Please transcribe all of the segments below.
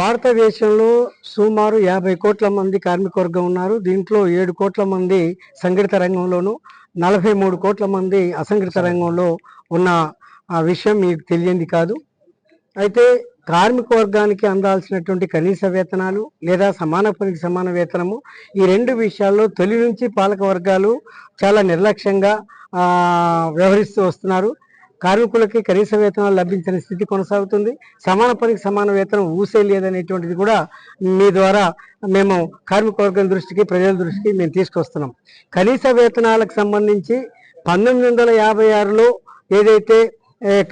భారతదేశంలో సుమారు 50 కోట్ల మంది కార్మిక వర్గం ఉన్నారు. దీంట్లో 7 కోట్ల మంది సంఘటిత రంగంలోను, 43 కోట్ల మంది అసంఘటిత రంగంలో ఉన్న ఆ విషయం మీకు తెలియంది కాదు. అయితే కార్మిక వర్గానికి అందాల్సినటువంటి కనీస వేతనాలు లేదా సమాన పనికి సమాన వేతనము, ఈ రెండు విషయాల్లో తొలి నుంచి పాలక వర్గాలు చాలా నిర్లక్ష్యంగా వ్యవహరిస్తూ వస్తున్నారు. కార్మికులకి కనీస వేతనాలు లభించని స్థితి కొనసాగుతుంది. సమాన పనికి సమాన వేతనం ఊసే లేదనేటువంటిది కూడా మీ ద్వారా మేము కార్మిక వర్గం దృష్టికి, ప్రజల దృష్టికి మేము తీసుకొస్తున్నాం. కనీస వేతనాలకు సంబంధించి 1956లో ఏదైతే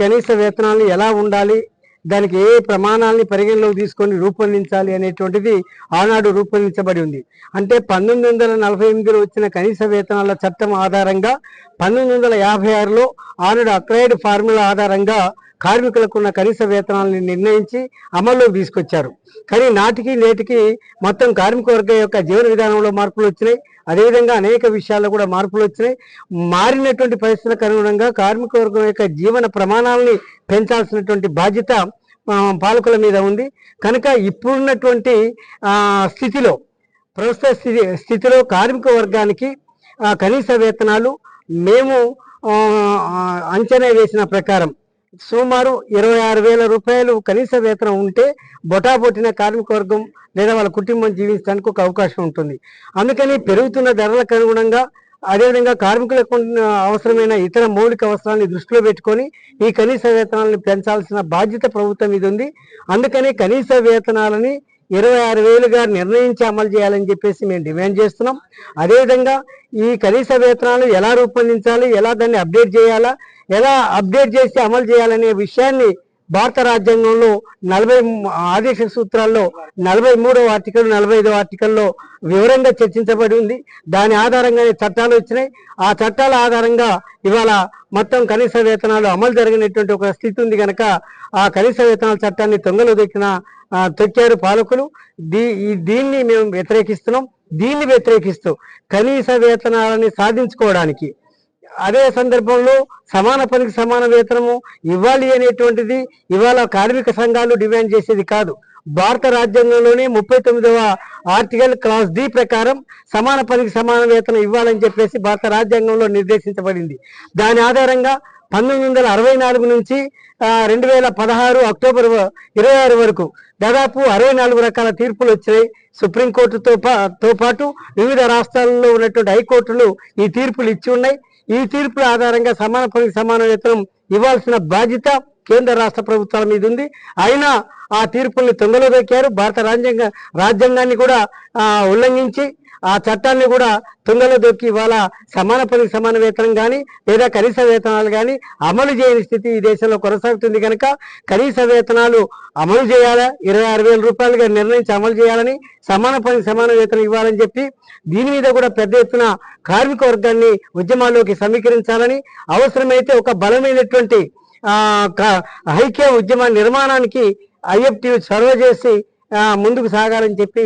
కనీస వేతనాలు ఎలా ఉండాలి, దానికి ఏ ప్రమాణాలని పరిగణలోకి తీసుకొని రూపొందించాలి అనేటువంటిది ఆనాడు రూపొందించబడి ఉంది. అంటే 1948లో వచ్చిన కనీస వేతనాల చట్టం ఆధారంగా 1956లో ఆనాడు అక్రైడ్ ఫార్ములా ఆధారంగా కార్మికులకున్న కనీస వేతనాలని నిర్ణయించి అమల్లోకి తీసుకొచ్చారు. కానీ నాటికి నేటికి మొత్తం కార్మిక వర్గం యొక్క జీవన విధానంలో మార్పులు వచ్చినాయి. అదేవిధంగా అనేక విషయాల్లో కూడా మార్పులు వచ్చినాయి. మారినటువంటి పరిస్థితులకు అనుగుణంగా కార్మిక వర్గం యొక్క జీవన ప్రమాణాలని పెంచాల్సినటువంటి బాధ్యత పాలకుల మీద ఉంది. కనుక ఇప్పుడున్నటువంటి స్థితిలో, ప్రస్తుత స్థితిలో కార్మిక వర్గానికి కనీస వేతనాలు మేము అంచనా వేసిన ప్రకారం సుమారు 26,000 రూపాయలు కనీస వేతనం ఉంటే బొటాబొట్టిన కార్మిక వర్గం లేదా వాళ్ళ కుటుంబం జీవించడానికి ఒక అవకాశం ఉంటుంది. అందుకని పెరుగుతున్న ధరలకు అనుగుణంగా, అదేవిధంగా కార్మికులకు అవసరమైన ఇతర మౌలిక అవసరాన్ని దృష్టిలో పెట్టుకొని ఈ కనీస వేతనాలను పెంచాల్సిన బాధ్యత ప్రభుత్వం మీద ఉంది. అందుకని కనీస వేతనాలని 26,000గా నిర్ణయించి అమలు చేయాలని చెప్పేసి మేము డిమాండ్ చేస్తున్నాం. అదేవిధంగా ఈ కనీస వేతనాలు ఎలా రూపొందించాలి, ఎలా దాన్ని అప్డేట్ చేయాలా, ఎలా అప్డేట్ చేసి అమలు చేయాలనే విషయాన్ని భారత రాజ్యాంగంలో 40 ఆదేశ సూత్రాల్లో 43వ ఆర్టికల్, 45వ ఆర్టికల్లో వివరంగా చర్చించబడి ఉంది. దాని ఆధారంగానే చట్టాలు వచ్చినాయి. ఆ చట్టాల ఆధారంగా ఇవాళ మొత్తం కనీస వేతనాలు అమలు జరిగినటువంటి ఒక స్థితి ఉంది. కనుక ఆ కనీస వేతనాల చట్టాన్ని తొంగలో తొక్కారు పాలకులు. దీన్ని మేము వ్యతిరేకిస్తున్నాం. దీన్ని వ్యతిరేకిస్తూ కనీస వేతనాలని సాధించుకోవడానికి, అదే సందర్భంలో సమాన పనికి సమాన వేతనము ఇవ్వాలి అనేటువంటిది ఇవాళ కార్మిక సంఘాలు డిమాండ్ చేసేది కాదు. భారత రాజ్యాంగంలోనే 39వ ఆర్టికల్ క్లాస్ డి ప్రకారం సమాన పనికి సమాన వేతనం ఇవ్వాలని చెప్పేసి భారత రాజ్యాంగంలో నిర్దేశించబడింది. దాని ఆధారంగా 1964 నుంచి 2016 అక్టోబర్ 26 వరకు దాదాపు 64 రకాల తీర్పులు వచ్చినాయి. సుప్రీంకోర్టుతో పాటు వివిధ రాష్ట్రాల్లో ఉన్నటువంటి హైకోర్టులు ఈ తీర్పులు ఇచ్చి ఉన్నాయి. ఈ తీర్పుల ఆధారంగా సమాన పనికి సమాన వేతనం ఇవ్వాల్సిన బాధ్యత కేంద్ర రాష్ట్ర ప్రభుత్వాల మీద ఉంది. అయినా ఆ తీర్పుల్ని తొంగలో దొక్కారు. భారత రాజ్యాంగాన్ని కూడా ఉల్లంఘించి ఆ చట్టాన్ని కూడా తుంగలో దొక్కి ఇవాళ సమాన పనికి సమాన వేతనం కానీ లేదా కనీస వేతనాలు కానీ అమలు చేయని స్థితి ఈ దేశంలో కొనసాగుతుంది. కనుక కనీస వేతనాలు అమలు చేయాలా, 26,000 రూపాయలుగా నిర్ణయించి అమలు చేయాలని, సమాన పనికి సమాన వేతనం ఇవ్వాలని చెప్పి దీని మీద కూడా పెద్ద ఎత్తున కార్మిక వర్గాన్ని ఉద్యమాల్లోకి సమీకరించాలని, అవసరమైతే ఒక బలమైనటువంటి ఐక్య ఉద్యమ నిర్మాణానికి IFTU చొరవ చేసి ముందుకు సాగాలని చెప్పి